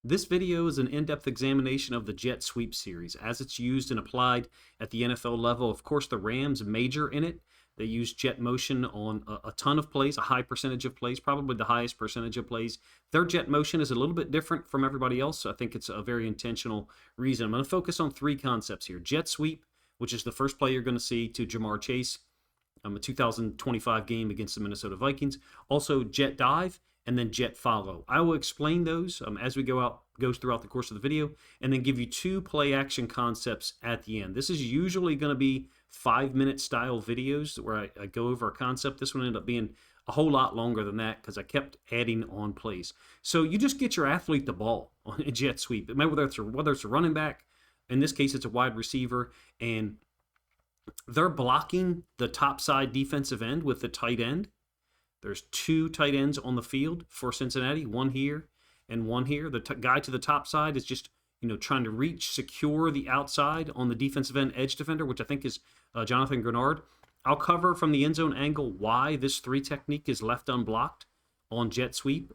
This video is an in-depth examination of the jet sweep series as it's used and applied at the NFL level. Of course, the Rams major in it. They use jet motion on a ton of plays, a high percentage of plays, probably the highest percentage of plays. Their jet motion is a little bit different from everybody else, so I think it's a very intentional reason. I'm going to focus on three concepts here. Jet sweep, which is the first play you're going to see to Jamar Chase, a 2025 game against the Minnesota Vikings. Also, jet dive, and then jet follow. I will explain those as we goes throughout the course of the video, and then give you two play action concepts at the end. This is usually going to be 5-minute style videos where I go over a concept. This one ended up being a whole lot longer than that because I kept adding on plays. So you just get your athlete the ball on a jet sweep, whether it's a running back, in this case it's a wide receiver, and they're blocking the top side defensive end with the tight end. There's two tight ends on the field for Cincinnati, one here and one here. The guy to the top side is just trying to secure the outside on the defensive end edge defender, which I think is Jonathan Grenard. I'll cover from the end zone angle why this three technique is left unblocked on jet sweep.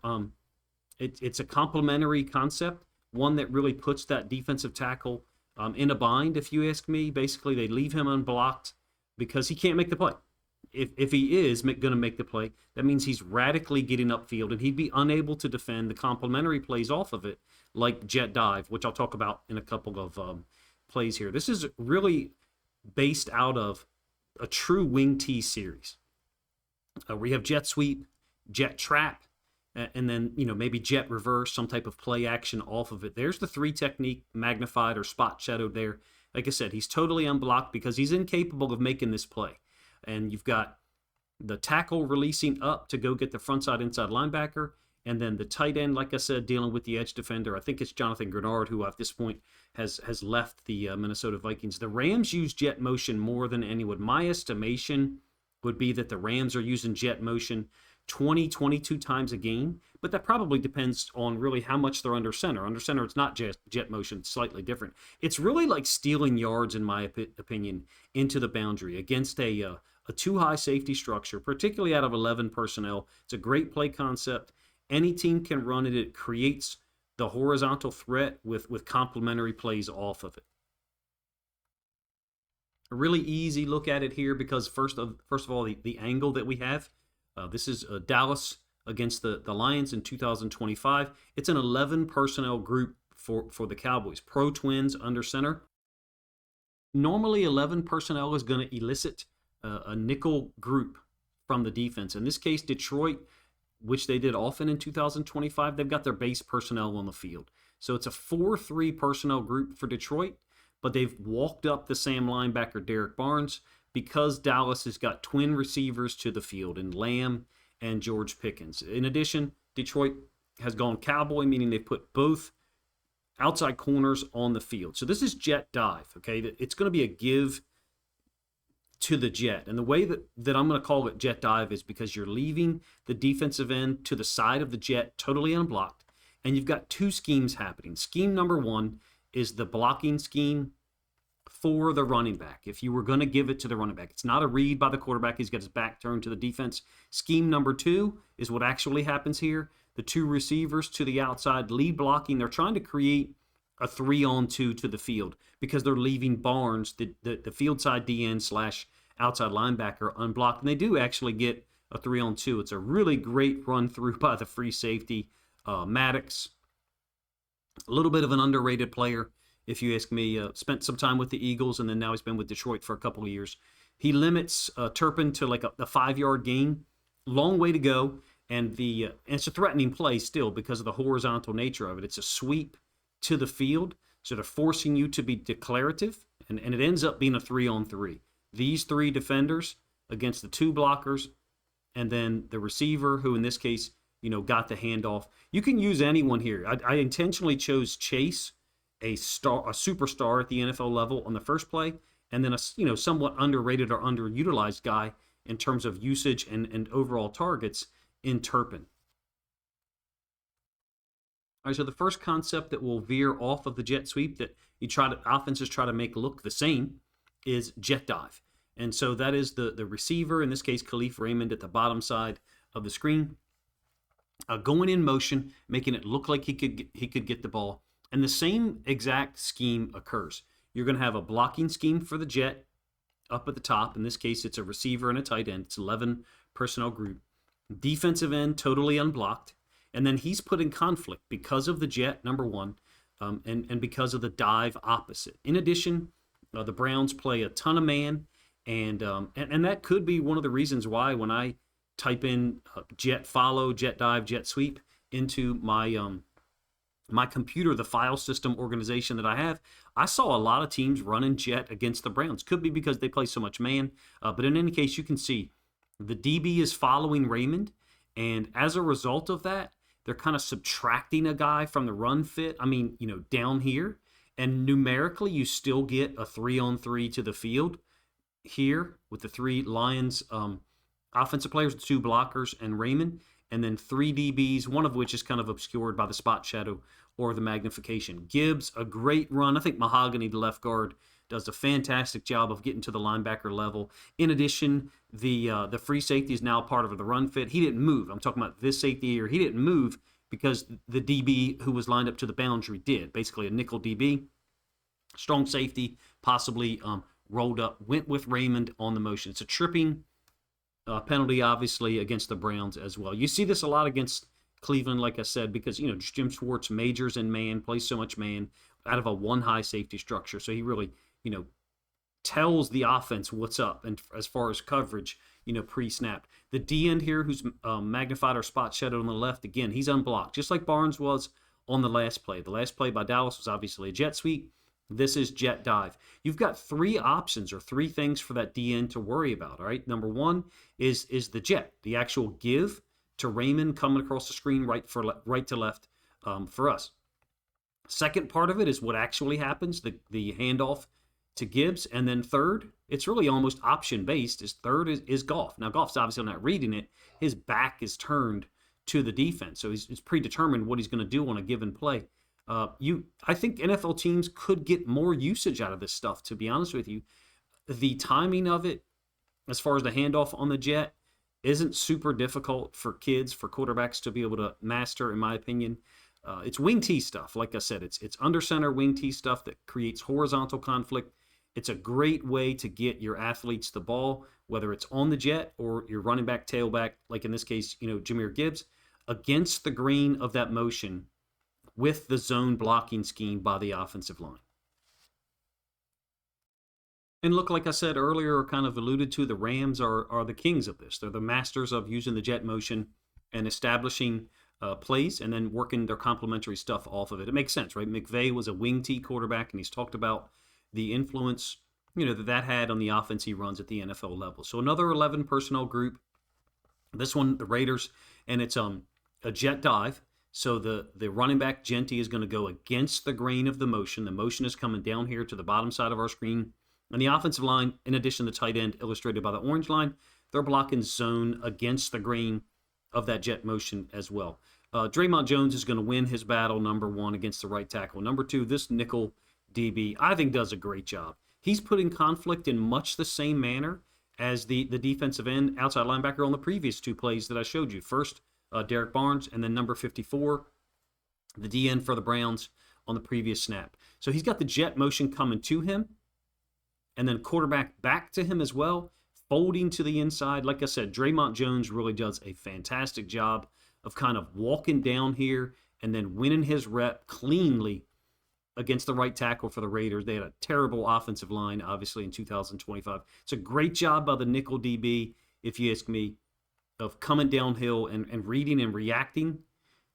It's a complementary concept, one that really puts that defensive tackle in a bind, if you ask me. Basically, they leave him unblocked because he can't make the play. If he is going to make the play, that means he's radically getting upfield, and he'd be unable to defend the complementary plays off of it, like jet dive, which I'll talk about in a couple of plays here. This is really based out of a true wing T series. We have jet sweep, jet trap, and then maybe jet reverse, some type of play action off of it. There's the three technique magnified or spot shadowed there. Like I said, he's totally unblocked because he's incapable of making this play. And you've got the tackle releasing up to go get the front side inside linebacker, and then the tight end, like I said, dealing with the edge defender. I think it's Jonathan Grenard, who at this point has left the Minnesota Vikings. The Rams use jet motion more than anyone. My estimation would be that the Rams are using jet motion 22 times a game, but that probably depends on really how much they're under center. Under center, it's not just jet motion, it's slightly different. It's really like stealing yards, in my opinion, into the boundary against a too high safety structure, particularly out of 11 personnel. It's a great play concept. Any team can run it. It creates the horizontal threat with complementary plays off of it. A really easy look at it here because first of all, the angle that we have. This is Dallas against the Lions in 2025. It's an 11 personnel group for the Cowboys. Pro twins under center. Normally 11 personnel is going to elicit a nickel group from the defense. In this case, Detroit, which they did often in 2025, they've got their base personnel on the field. So it's a 4-3 personnel group for Detroit, but they've walked up the Sam linebacker Derek Barnes because Dallas has got twin receivers to the field in Lamb and George Pickens. In addition, Detroit has gone cowboy, meaning they've put both outside corners on the field. So this is jet dive, okay? It's going to be a give to the jet. And the way that I'm going to call it jet dive is because you're leaving the defensive end to the side of the jet totally unblocked, and you've got two schemes happening. Scheme number one is the blocking scheme for the running back. If you were going to give it to the running back, it's not a read by the quarterback. He's got his back turned to the defense. Scheme number two is what actually happens here. The two receivers to the outside, lead blocking. They're trying to create a 3-on-2 to the field because they're leaving Barnes, the field side DN / outside linebacker, unblocked. And they do actually get a 3-on-2. It's a really great run through by the free safety, Maddox. A little bit of an underrated player, if you ask me. Spent some time with the Eagles, and then now he's been with Detroit for a couple of years. He limits Turpin to like a 5-yard gain. Long way to go. And it's a threatening play still because of the horizontal nature of it. It's a sweep to the field, so they're forcing you to be declarative, and it ends up being a 3-on-3. These three defenders against the two blockers, and then the receiver, who in this case, got the handoff. You can use anyone here. I intentionally chose Chase, a superstar at the NFL level on the first play, and then a somewhat underrated or underutilized guy in terms of usage and overall targets in Turpin. All right, so the first concept that will veer off of the jet sweep that offenses try to make look the same is jet dive. And so that is the receiver, in this case Khalif Raymond, at the bottom side of the screen. going in motion, making it look like he could get the ball. And the same exact scheme occurs. You're going to have a blocking scheme for the jet up at the top. In this case, it's a receiver and a tight end. It's 11 personnel group. Defensive end totally unblocked. And then he's put in conflict because of the jet, number one, and because of the dive opposite. In addition, the Browns play a ton of man, and that could be one of the reasons why when I type in jet follow, jet dive, jet sweep into my computer, the file system organization that I have, I saw a lot of teams running jet against the Browns. Could be because they play so much man, but in any case, you can see the DB is following Raymond, and as a result of that, they're kind of subtracting a guy from the run fit. I mean, down here, and numerically, you still get a 3-on-3 to the field here with the 3 Lions offensive players, 2 blockers, and Raymond, and then 3 DBs, one of which is kind of obscured by the spot shadow or the magnification. Gibbs, a great run. I think Mahogany, the left guard, does a fantastic job of getting to the linebacker level. In addition, the free safety is now part of the run fit. He didn't move. I'm talking about this safety here. He didn't move because the DB who was lined up to the boundary did. Basically a nickel DB. Strong safety, possibly rolled up, went with Raymond on the motion. It's a tripping penalty, obviously, against the Browns as well. You see this a lot against Cleveland, like I said, because, Jim Schwartz majors in man, plays so much man out of a one high safety structure. So he really, tells the offense what's up, and as far as coverage, pre-snap. The D end here, who's magnified or spot shadowed on the left, again, he's unblocked, just like Barnes was on the last play. The last play by Dallas was obviously a jet sweep. This is jet dive. You've got 3 options or 3 things for that D end to worry about, all right? Number one is the jet, the actual give to Raymond coming across the screen right to left for us. Second part of it is what actually happens, the handoff to Gibbs. And then third, it's really almost option-based, third is Goff. Now, Goff's obviously not reading it. His back is turned to the defense, so it's predetermined what he's going to do on a given play. I think NFL teams could get more usage out of this stuff, to be honest with you. The timing of it, as far as the handoff on the jet, isn't super difficult for kids, for quarterbacks to be able to master, in my opinion. It's wing T stuff. Like I said, it's under center wing T stuff that creates horizontal conflict. It's a great way to get your athletes the ball, whether it's on the jet or your running back, tailback, like in this case, Jahmyr Gibbs, against the grain of that motion with the zone blocking scheme by the offensive line. And look, like I said earlier, or kind of alluded to, the Rams are the kings of this. They're the masters of using the jet motion and establishing plays and then working their complementary stuff off of it. It makes sense, right? McVay was a wing T quarterback, and he's talked about the influence, that had on the offense he runs at the NFL level. So another 11 personnel group. This one, the Raiders, and it's a jet dive. So the running back, Genty, is going to go against the grain of the motion. The motion is coming down here to the bottom side of our screen. And the offensive line, in addition to the tight end illustrated by the orange line, they're blocking zone against the grain of that jet motion as well. Draymond Jones is going to win his battle, number one, against the right tackle. Number two, this nickel DB, I think, does a great job. He's putting conflict in much the same manner as the defensive end outside linebacker on the previous 2 plays that I showed you. First, Derek Barnes, and then number 54, the D end for the Browns on the previous snap. So he's got the jet motion coming to him, and then quarterback back to him as well, folding to the inside. Like I said, Draymond Jones really does a fantastic job of kind of walking down here and then winning his rep cleanly against the right tackle for the Raiders. They had a terrible offensive line, obviously, in 2025. It's a great job by the nickel DB, if you ask me, of coming downhill and reading and reacting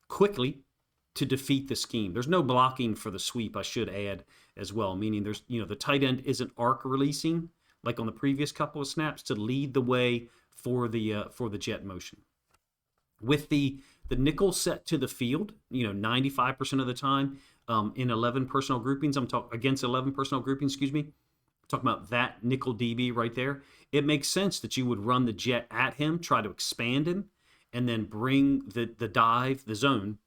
quickly to defeat the scheme. There's no blocking for the sweep, I should add, as well, meaning there's, the tight end isn't arc releasing like on the previous couple of snaps to lead the way for the jet motion. With the nickel set to the field, 95% of the time in 11 personnel groupings, against 11 personnel groupings, talking about that nickel DB right there, it makes sense that you would run the jet at him, try to expand him, and then bring the dive, the zone,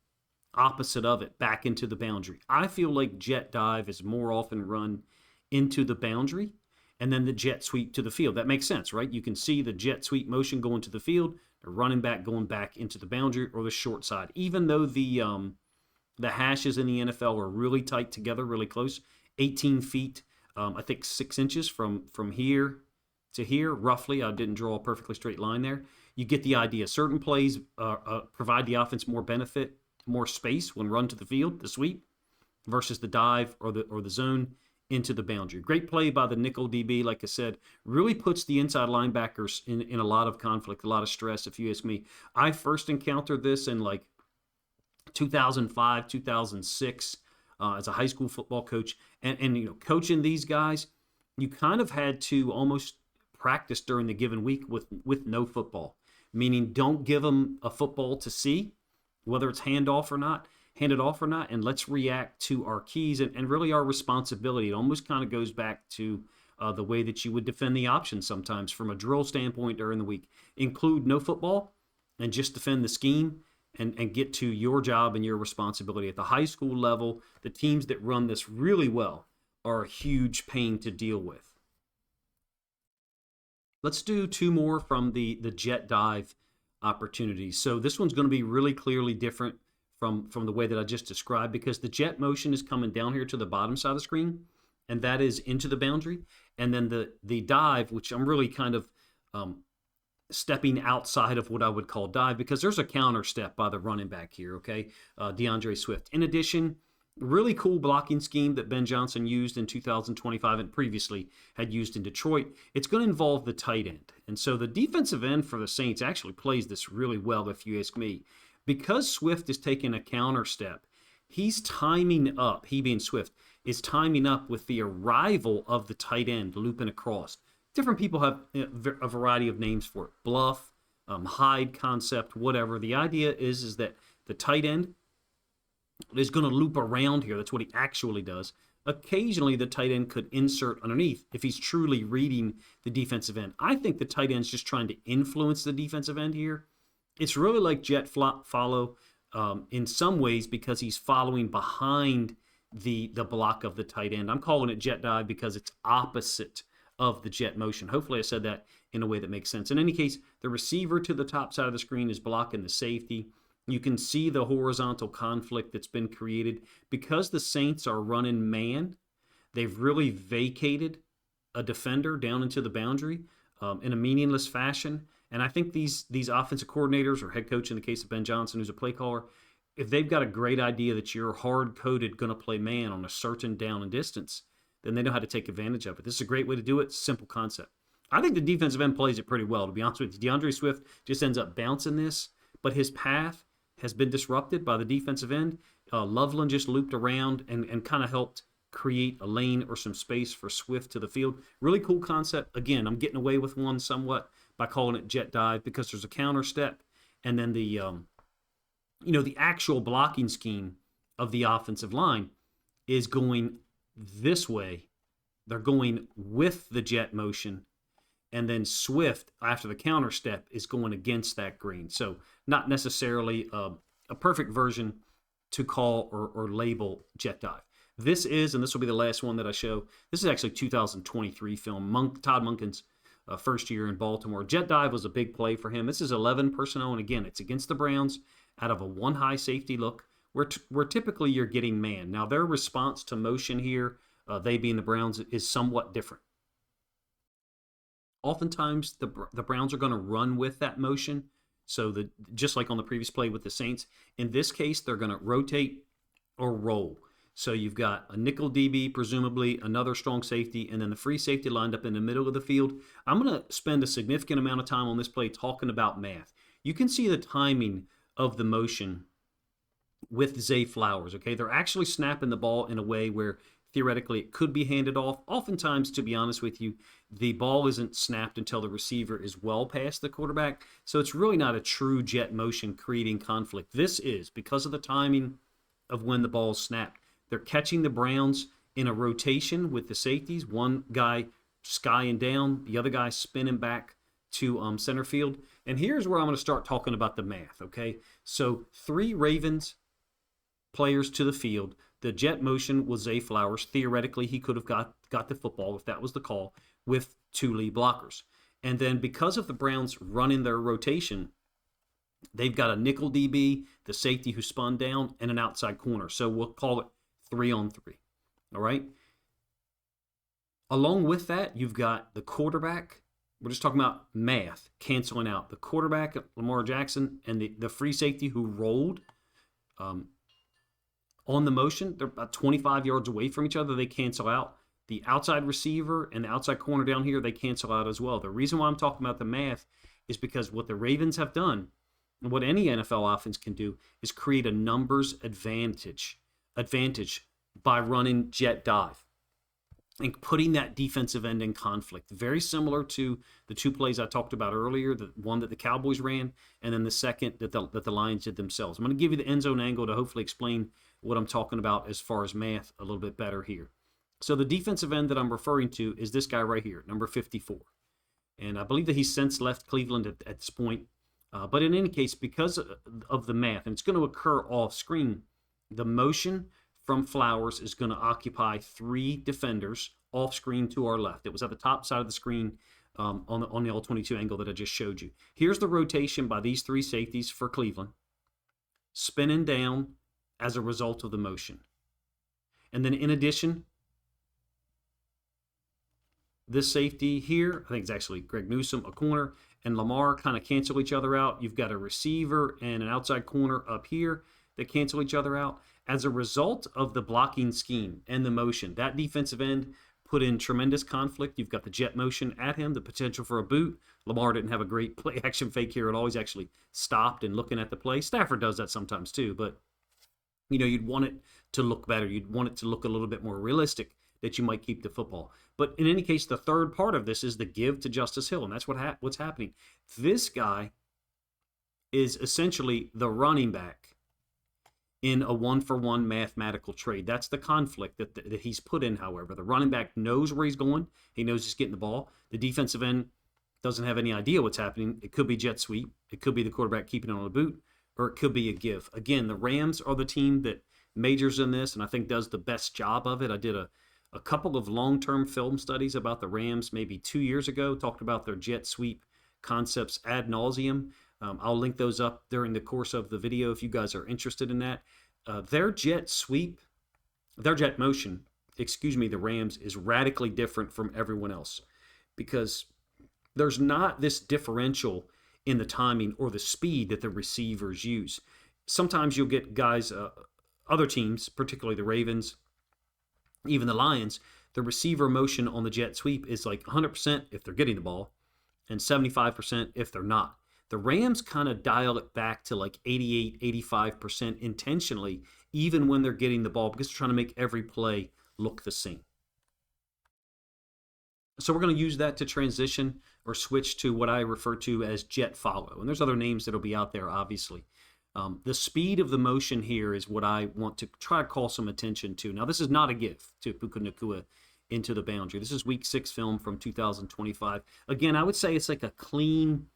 opposite of it back into the boundary. I feel like jet dive is more often run into the boundary and then the jet sweep to the field. That makes sense, right? You can see the jet sweep motion going to the field. the running back going back into the boundary, or the short side. Even though the hashes in the NFL are really tight together, really close, 18 feet, I think 6 inches from here to here, roughly. I didn't draw a perfectly straight line there. You get the idea. Certain plays provide the offense more benefit, more space when run to the field, the sweep, versus the dive or the zone into the boundary. Great play by the nickel DB, like I said, really puts the inside linebackers in a lot of conflict, a lot of stress, if you ask me. I first encountered this in like 2005, 2006 as a high school football coach. And you know, coaching these guys, you kind of had to almost practice during the given week with no football, meaning don't give them a football to see, whether it's handed off or not, and let's react to our keys and really our responsibility. It almost kind of goes back to the way that you would defend the option sometimes from a drill standpoint during the week. Include no football and just defend the scheme and get to your job and your responsibility. At the high school level, the teams that run this really well are a huge pain to deal with. Let's do 2 more from the jet dive opportunities. So this one's going to be really clearly different from the way that I just described, because the jet motion is coming down here to the bottom side of the screen, and that is into the boundary. And then the dive, which I'm really kind of stepping outside of what I would call dive, because there's a counter step by the running back here, okay, DeAndre Swift. In addition, really cool blocking scheme that Ben Johnson used in 2025 and previously had used in Detroit. It's going to involve the tight end. And so the defensive end for the Saints actually plays this really well, if you ask me. Because Swift is taking a counter step, he's timing up, he being Swift, is timing up with the arrival of the tight end looping across. Different people have a variety of names for it. Bluff, hide concept, whatever. The idea is that the tight end is going to loop around here. That's what he actually does. Occasionally, the tight end could insert underneath if he's truly reading the defensive end. I think the tight end's just trying to influence the defensive end here. It's really like jet follow in some ways, because he's following behind the block of the tight end. I'm calling it jet dive because it's opposite of the jet motion. Hopefully I said that in a way that makes sense. In any case, the receiver to the top side of the screen is blocking the safety. You can see the horizontal conflict that's been created. Because the Saints are running man, they've really vacated a defender down into the boundary in a meaningless fashion. And I think these offensive coordinators, or head coach in the case of Ben Johnson, who's a play caller, if they've got a great idea that you're hard-coded going to play man on a certain down and distance, then they know how to take advantage of it. This is a great way to do it. Simple concept. I think the defensive end plays it pretty well, to be honest with you. DeAndre Swift just ends up bouncing this, but his path has been disrupted by the defensive end. Loveland just looped around and kind of helped create a lane or some space for Swift to the field. Really cool concept. Again, I'm getting away with one somewhat by calling it jet dive, because there's a counter step, and then the actual blocking scheme of the offensive line is going this way. They're going with the jet motion, and then Swift, after the counter step, is going against that green. So not necessarily a perfect version to call or label jet dive. This is, and this will be the last one that I show, this is actually 2023 film, Todd Monken's first year in Baltimore. Jet dive was a big play for him. This is 11 personnel, and again, it's against the Browns out of a one high safety look, where typically you're getting man. Now, their response to motion here, they being the Browns, is somewhat different. Oftentimes, the Browns are going to run with that motion. So just like on the previous play with the Saints, in this case, they're going to rotate or roll. So you've got a nickel DB, presumably another strong safety, and then the free safety lined up in the middle of the field. I'm going to spend a significant amount of time on this play talking about math. You can see the timing of the motion with Zay Flowers, okay? They're actually snapping the ball in a way where theoretically it could be handed off. Oftentimes, to be honest with you, the ball isn't snapped until the receiver is well past the quarterback. So it's really not a true jet motion creating conflict. This is because of the timing of when the ball is snapped. They're catching the Browns in a rotation with the safeties. One guy skying down, the other guy spinning back to center field. And here's where I'm going to start talking about the math, okay? So 3 Ravens players to the field. The jet motion was Zay Flowers. Theoretically, he could have got the football if that was the call, with 2 lead blockers. And then because of the Browns running their rotation, They've got a nickel DB, the safety who spun down, and an outside corner. So we'll call it 3-on-3. All right. Along with that, you've got the quarterback. We're just talking about math, canceling out the quarterback, Lamar Jackson, and the free safety who rolled on the motion. They're about 25 yards away from each other. They cancel out. The outside receiver and the outside corner down here, they cancel out as well. The reason why I'm talking about the math is because what the Ravens have done, and what any NFL offense can do, is create a numbers advantage by running jet dive and putting that defensive end in conflict. Very similar to the two plays I talked about earlier, the one that the Cowboys ran, and then the second that the Lions did themselves. I'm going to give you the end zone angle to hopefully explain what I'm talking about as far as math a little bit better here. So the defensive end that I'm referring to is this guy right here, number 54. And I believe that he's since left Cleveland at this point. But in any case, because of the math, and it's going to occur off screen, the motion from Flowers is going to occupy 3 defenders off screen to our left. It was at the top side of the screen on the all-22 angle that I just showed you. Here's the rotation by these 3 safeties for Cleveland, spinning down as a result of the motion. And then in addition, this safety here, I think it's actually Greg Newsome, a corner, and Lamar kind of cancel each other out. You've got a receiver and an outside corner up here that cancel each other out. As a result of the blocking scheme and the motion, that defensive end put in tremendous conflict. You've got the jet motion at him, the potential for a boot. Lamar didn't have a great play action fake here at all. He's actually stopped and looking at the play. Stafford does that sometimes too, but you'd want it to look better. You'd want it to look a little bit more realistic that you might keep the football. But in any case, the third part of this is the give to Justice Hill, and that's what's happening. This guy is essentially the running back in a one-for-one mathematical trade. That's the conflict that he's put in, however. The running back knows where he's going. He knows he's getting the ball. The defensive end doesn't have any idea what's happening. It could be jet sweep. It could be the quarterback keeping it on a boot, or it could be a give. Again, the Rams are the team that majors in this and I think does the best job of it. I did a couple of long-term film studies about the Rams maybe 2 years ago, talked about their jet sweep concepts ad nauseum. I'll link those up during the course of the video if you guys are interested in that. Their jet motion, the Rams, is radically different from everyone else because there's not this differential in the timing or the speed that the receivers use. Sometimes you'll get guys, other teams, particularly the Ravens, even the Lions, the receiver motion on the jet sweep is like 100% if they're getting the ball and 75% if they're not. The Rams kind of dial it back to like 88, 85% intentionally, even when they're getting the ball, because they're trying to make every play look the same. So we're going to use that to transition or switch to what I refer to as jet follow. And there's other names that'll be out there, obviously. The speed of the motion here is what I want to try to call some attention to. Now, this is not a give to Puka Nacua into the boundary. This is week 6 film from 2025. Again, I would say it's like a clean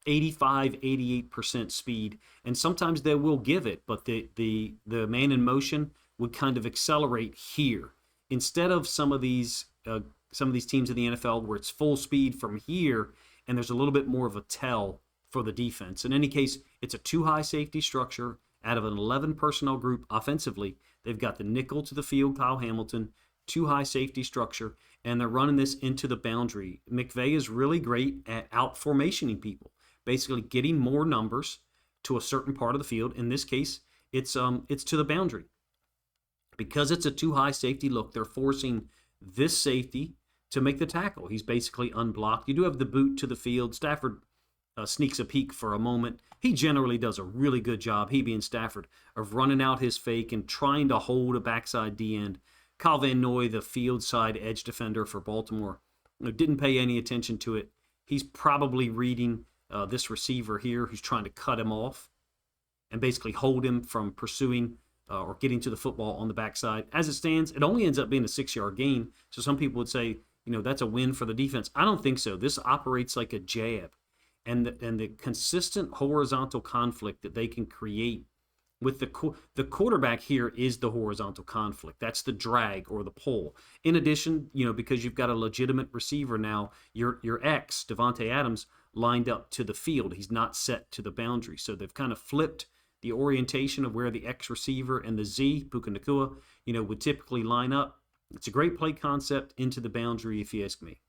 85, 88% speed, and sometimes they will give it, but the man in motion would kind of accelerate here instead of some of these teams in the NFL where it's full speed from here, and there's a little bit more of a tell for the defense. In any case, it's a 2-high safety structure out of an 11 personnel group offensively. They've got the nickel to the field, Kyle Hamilton, 2-high safety structure, and they're running this into the boundary. McVay is really great at out-formationing people, basically getting more numbers to a certain part of the field. In this case, it's to the boundary. Because it's a 2-high safety look, they're forcing this safety to make the tackle. He's basically unblocked. You do have the boot to the field. Stafford sneaks a peek for a moment. He generally does a really good job, he being Stafford, of running out his fake and trying to hold a backside D-end. Kyle Van Noy, the field side edge defender for Baltimore, didn't pay any attention to it. He's probably reading this receiver here who's trying to cut him off and basically hold him from pursuing or getting to the football on the backside. As it stands, it only ends up being a 6-yard gain. So some people would say, that's a win for the defense. I don't think so. This operates like a jab. And the consistent horizontal conflict that they can create with the quarterback here is the horizontal conflict. That's the drag or the pull. In addition, because you've got a legitimate receiver now, your ex, Devontae Adams, lined up to the field. He's not set to the boundary. So they've kind of flipped the orientation of where the X receiver and the Z, Puka Nacua, would typically line up. It's a great play concept into the boundary, if you ask me.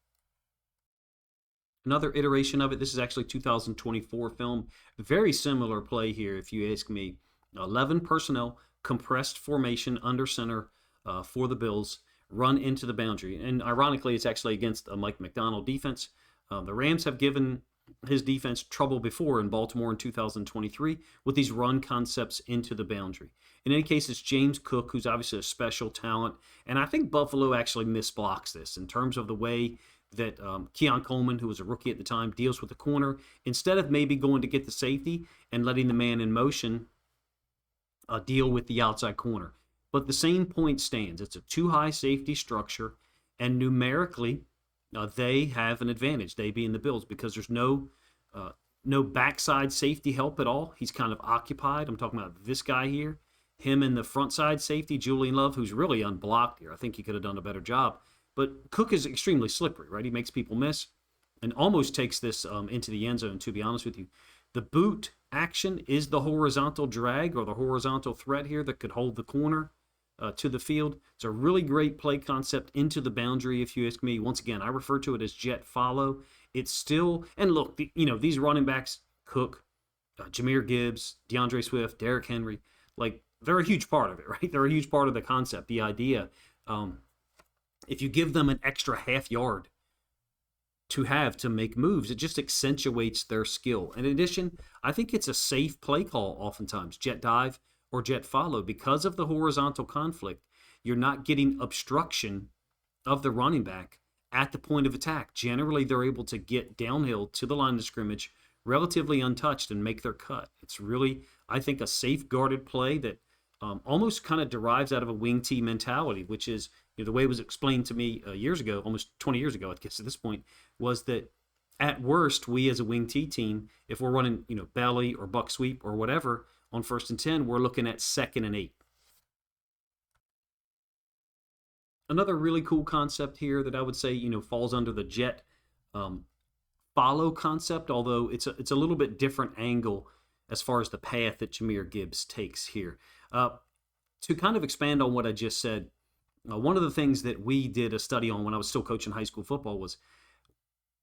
Another iteration of it, this is actually 2024 film. Very similar play here, if you ask me. 11 personnel, compressed formation under center for the Bills, run into the boundary. And ironically, it's actually against a Mike McDonald defense. The Rams have given his defense trouble before in Baltimore in 2023 with these run concepts into the boundary. In any case, it's James Cook, who's obviously a special talent. And I think Buffalo actually misblocks this in terms of the way that Keon Coleman, who was a rookie at the time, deals with the corner. Instead of maybe going to get the safety and letting the man in motion deal with the outside corner. But the same point stands. It's a too-high safety structure, and numerically, they have an advantage, they being the Bills, because there's no backside safety help at all. He's kind of occupied. I'm talking about this guy here. Him and the front side safety, Julian Love, who's really unblocked here. I think he could have done a better job. But Cook is extremely slippery, right? He makes people miss and almost takes this into the end zone, to be honest with you. The boot action is the horizontal drag or the horizontal threat here that could hold the corner to the field. It's a really great play concept into the boundary, if you ask me. Once again, I refer to it as jet follow. It's still, and look, these running backs, Cook, Jahmyr Gibbs, DeAndre Swift, Derrick Henry, like, they're a huge part of it, right? They're a huge part of the concept, the idea. If you give them an extra half yard to make moves, it just accentuates their skill. In addition, I think it's a safe play call oftentimes, jet dive or jet follow. Because of the horizontal conflict, you're not getting obstruction of the running back at the point of attack. Generally, they're able to get downhill to the line of scrimmage relatively untouched and make their cut. It's really, I think, a safeguarded play that almost kind of derives out of a wing T mentality, which is, the way it was explained to me years ago, almost 20 years ago, I guess at this point, was that at worst, we as a wing T team, if we're running, belly or buck sweep or whatever on 1st and 10, we're looking at 2nd and 8. Another really cool concept here that I would say, falls under the jet follow concept, although it's a little bit different angle as far as the path that Jahmyr Gibbs takes here. To kind of expand on what I just said, one of the things that we did a study on when I was still coaching high school football was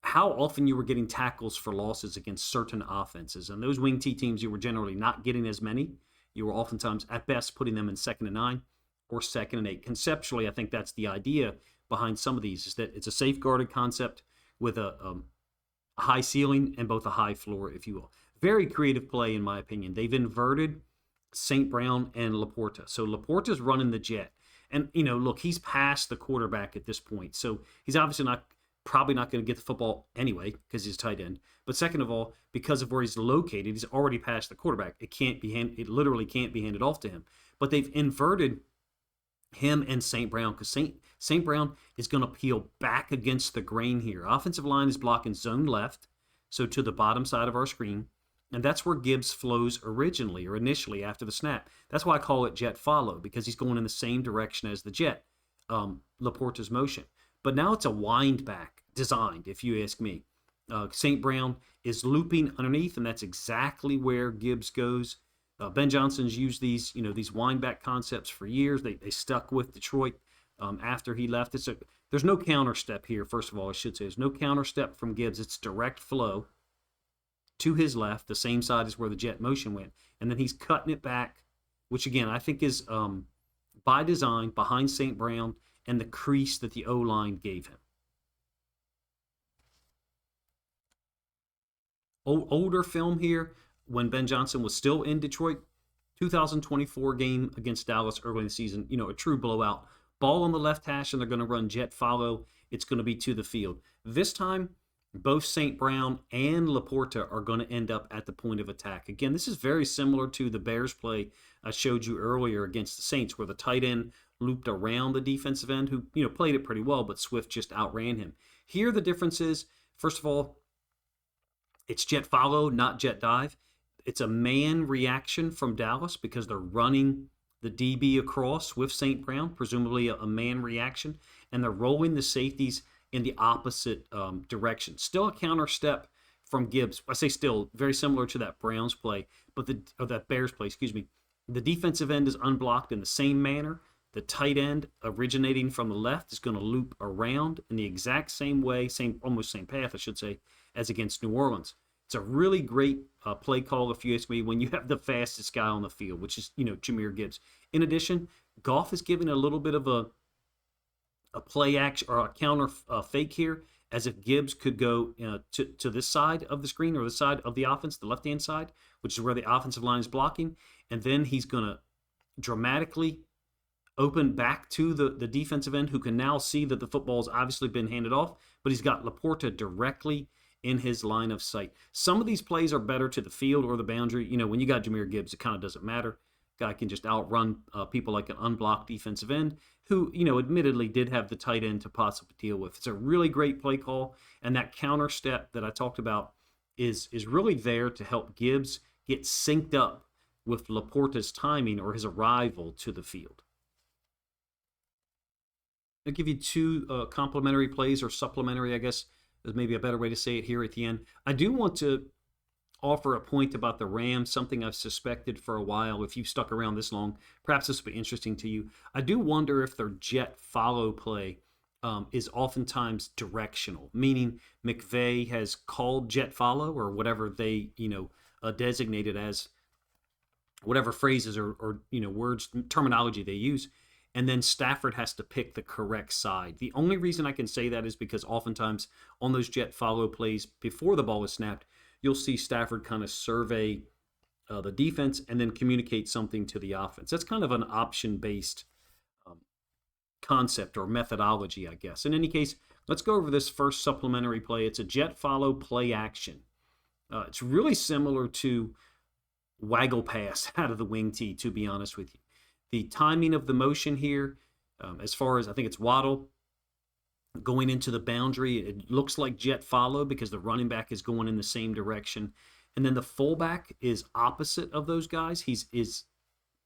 how often you were getting tackles for losses against certain offenses. And those wing T teams, you were generally not getting as many. You were oftentimes, at best, putting them in 2nd and 9 or 2nd and 8. Conceptually, I think that's the idea behind some of these, is that it's a safeguarded concept with a high ceiling and both a high floor, if you will. Very creative play, in my opinion. They've inverted St. Brown and Laporta. So Laporta's running the jet. And, look, he's past the quarterback at this point. So he's obviously probably not going to get the football anyway because he's tight end. But second of all, because of where he's located, he's already past the quarterback. It literally can't be handed off to him. But they've inverted him and St. Brown because St. Brown is going to peel back against the grain here. Offensive line is blocking zone left, so to the bottom side of our screen. And that's where Gibbs flows originally or initially after the snap. That's why I call it jet follow, because he's going in the same direction as the jet, Laporta's motion. But now it's a wind back designed, if you ask me. St. Brown is looping underneath, and that's exactly where Gibbs goes. Ben Johnson's used these wind back concepts for years. They stuck with Detroit after he left. There's no counter step here, first of all, I should say. There's no counter step from Gibbs. It's direct flow to his left, the same side as where the jet motion went. And then he's cutting it back, which again, I think is by design behind St. Brown and the crease that the O-line gave him. Older film here, when Ben Johnson was still in Detroit, 2024 game against Dallas early in the season, a true blowout. Ball on the left hash, and they're going to run jet follow. It's going to be to the field. This time, both St. Brown and Laporta are going to end up at the point of attack. Again, this is very similar to the Bears play I showed you earlier against the Saints, where the tight end looped around the defensive end, who played it pretty well, but Swift just outran him. Here, the difference is, first of all, it's jet follow, not jet dive. It's a man reaction from Dallas because they're running the DB across with St. Brown, presumably a man reaction, and they're rolling the safeties in the opposite direction. Still a counter step from Gibbs. I say still very similar to that Browns play, but that Bears play, excuse me. The defensive end is unblocked in the same manner. The tight end originating from the left is going to loop around in the exact same way, almost same path, I should say, as against New Orleans. It's a really great play call, if you ask me, when you have the fastest guy on the field, which is, Jahmyr Gibbs. In addition, Goff is giving a little bit of a play action or a counter fake here, as if Gibbs could go to this side of the screen or the side of the offense, the left-hand side, which is where the offensive line is blocking. And then he's going to dramatically open back to the defensive end, who can now see that the football has obviously been handed off, but he's got Laporta directly in his line of sight. Some of these plays are better to the field or the boundary. When you got Jahmyr Gibbs, it kind of doesn't matter. Guy can just outrun people like an unblocked defensive end who, admittedly did have the tight end to possibly deal with. It's a really great play call, and that counter step that I talked about is really there to help Gibbs get synced up with Laporta's timing or his arrival to the field. I'll give you two complementary plays, or supplementary, I guess is maybe a better way to say it here at the end. I do want to offer a point about the Rams, something I've suspected for a while. If you've stuck around this long, perhaps this will be interesting to you. I do wonder if their jet follow play is oftentimes directional, meaning McVay has called jet follow, or whatever they designated as, whatever phrases or words, terminology they use, and then Stafford has to pick the correct side. The only reason I can say that is because oftentimes on those jet follow plays before the ball is snapped, you'll see Stafford kind of survey the defense and then communicate something to the offense. That's kind of an option-based concept or methodology, I guess. In any case, let's go over this first supplementary play. It's a jet follow play action. It's really similar to waggle pass out of the wing tee, to be honest with you. The timing of the motion here, as far as I think it's Waddle going into the boundary, it looks like jet follow because the running back is going in the same direction. And then the fullback is opposite of those guys. Is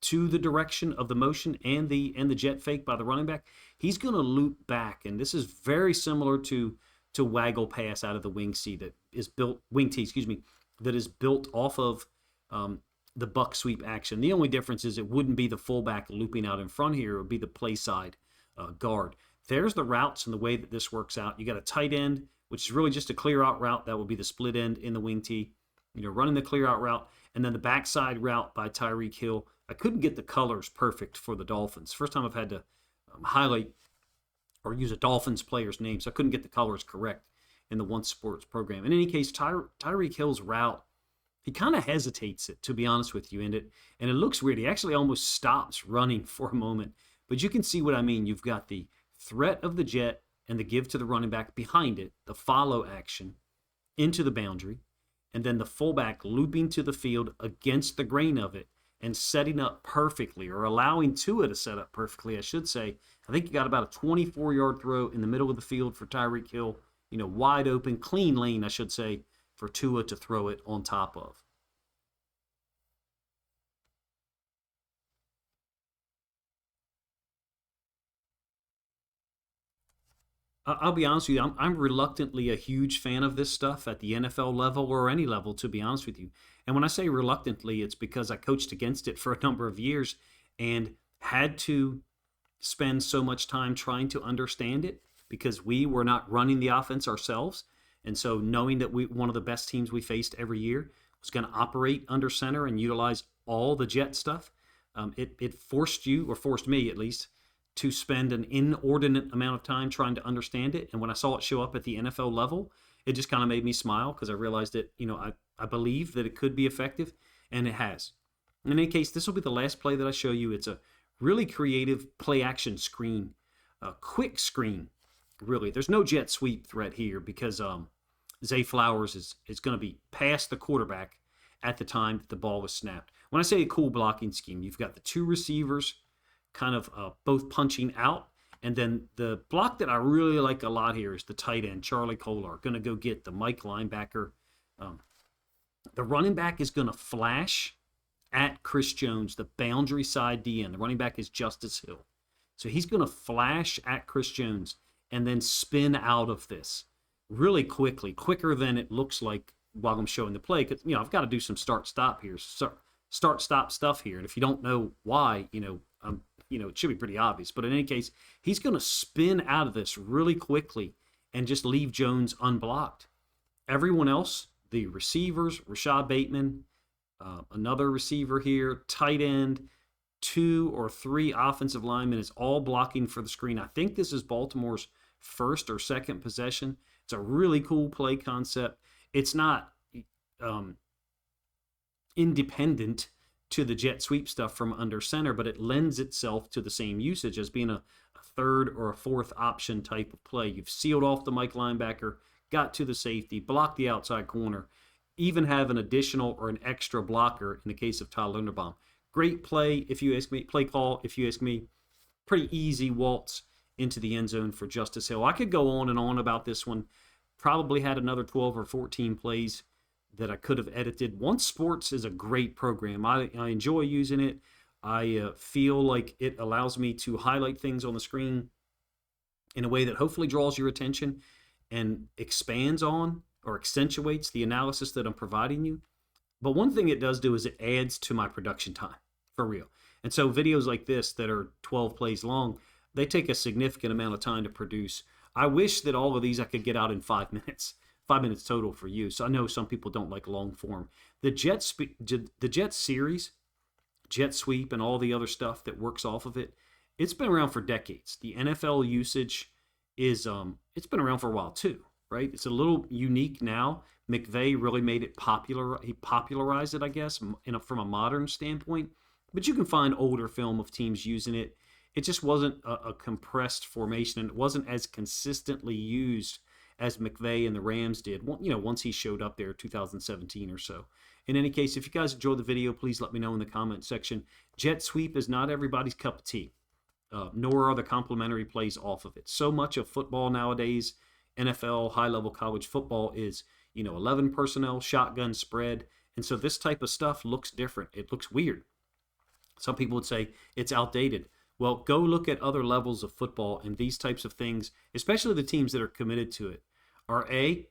to the direction of the motion and the jet fake by the running back. He's going to loop back, and this is very similar to waggle pass out of the wing tee that is built that is built off of the buck sweep action. The only difference is it wouldn't be the fullback looping out in front here. It would be the play side guard. There's the routes and the way that this works out. You got a tight end, which is really just a clear out route. That would be the split end in the wing tee. Running the clear out route, and then the backside route by Tyreek Hill. I couldn't get the colors perfect for the Dolphins. First time I've had to highlight or use a Dolphins player's name, so I couldn't get the colors correct in the Once Sports program. In any case, Tyreek Hill's route, he kind of hesitates it, to be honest with you, and it looks weird. He actually almost stops running for a moment, but you can see what I mean. You've got the threat of the jet and the give to the running back behind it, the follow action into the boundary, and then the fullback looping to the field against the grain of it and setting up perfectly, or allowing Tua to set up perfectly, I should say. I think you got about a 24-yard throw in the middle of the field for Tyreek Hill, wide open, clean lane, I should say, for Tua to throw it on top of. I'll be honest with you, I'm reluctantly a huge fan of this stuff at the NFL level or any level, to be honest with you. And when I say reluctantly, it's because I coached against it for a number of years and had to spend so much time trying to understand it because we were not running the offense ourselves. And so knowing that one of the best teams we faced every year was going to operate under center and utilize all the jet stuff, it forced you, or forced me at least, to spend an inordinate amount of time trying to understand it. And when I saw it show up at the NFL level, it just kind of made me smile because I realized that, I believe that it could be effective, and it has. In any case, this will be the last play that I show you. It's a really creative play action screen, a quick screen, really. There's no jet sweep threat here because Zay Flowers is going to be past the quarterback at the time that the ball was snapped. When I say a cool blocking scheme, you've got the two receivers kind of both punching out. And then the block that I really like a lot here is the tight end, Charlie Kolar, going to go get the Mike linebacker. The running back is going to flash at Chris Jones, the boundary side DN. The running back is Justice Hill. So he's going to flash at Chris Jones and then spin out of this really quickly, quicker than it looks like while I'm showing the play, because I've got to do some start-stop here, start-stop stuff here, and if you don't know why, it should be pretty obvious. But in any case, he's going to spin out of this really quickly and just leave Jones unblocked. Everyone else, the receivers, Rashad Bateman, another receiver here, tight end, 2 or 3 offensive linemen is all blocking for the screen. I think this is Baltimore's first or second possession. It's a really cool play concept. It's not independent to the jet sweep stuff from under center, but it lends itself to the same usage as being a third or a fourth option type of play. You've sealed off the Mike linebacker, got to the safety, blocked the outside corner, even have an additional or an extra blocker in the case of Tyler Linderbaum. Great play, if you ask me. Play call, if you ask me. Pretty easy waltz into the end zone for Justice Hill. I could go on and on about this one. Probably had another 12 or 14 plays that I could have edited. Once Sports is a great program. I enjoy using it. I feel like it allows me to highlight things on the screen in a way that hopefully draws your attention and expands on or accentuates the analysis that I'm providing you. But one thing it does do is it adds to my production time, for real. And so videos like this that are 12 plays long, they take a significant amount of time to produce. I wish that all of these I could get out in 5 minutes. 5 minutes total for you. So I know some people don't like long form. The Jet series, jet sweep, and all the other stuff that works off of it, it's been around for decades. The NFL usage is it's been around for a while too, right? It's a little unique now. McVay really made it popular. He popularized it, I guess, from a modern standpoint. But you can find older film of teams using it. It just wasn't a compressed formation, and it wasn't as consistently used as McVay and the Rams did, once he showed up there 2017 or so. In any case, if you guys enjoyed the video, please let me know in the comment section. Jet sweep is not everybody's cup of tea, nor are the complementary plays off of it. So much of football nowadays, NFL, high-level college football is, 11 personnel, shotgun spread, and so this type of stuff looks different. It looks weird. Some people would say it's outdated. Well, go look at other levels of football, and these types of things, especially the teams that are committed to it, are A,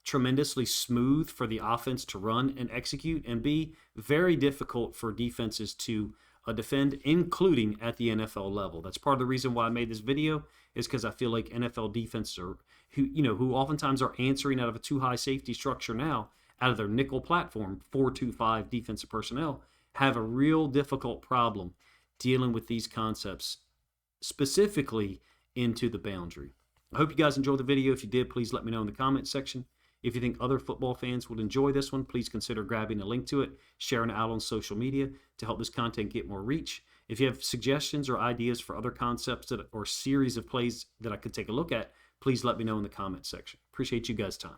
tremendously smooth for the offense to run and execute, and B, very difficult for defenses to defend, including at the NFL level. That's part of the reason why I made this video, is because I feel like NFL defenses are, who oftentimes are answering out of a too high safety structure now, out of their nickel platform, 4-2-5 defensive personnel, have a real difficult problem dealing with these concepts, specifically into the boundary. I hope you guys enjoyed the video. If you did, please let me know in the comment section. If you think other football fans would enjoy this one, please consider grabbing a link to it, sharing it out on social media to help this content get more reach. If you have suggestions or ideas for other concepts or series of plays that I could take a look at, please let me know in the comment section. Appreciate you guys' time.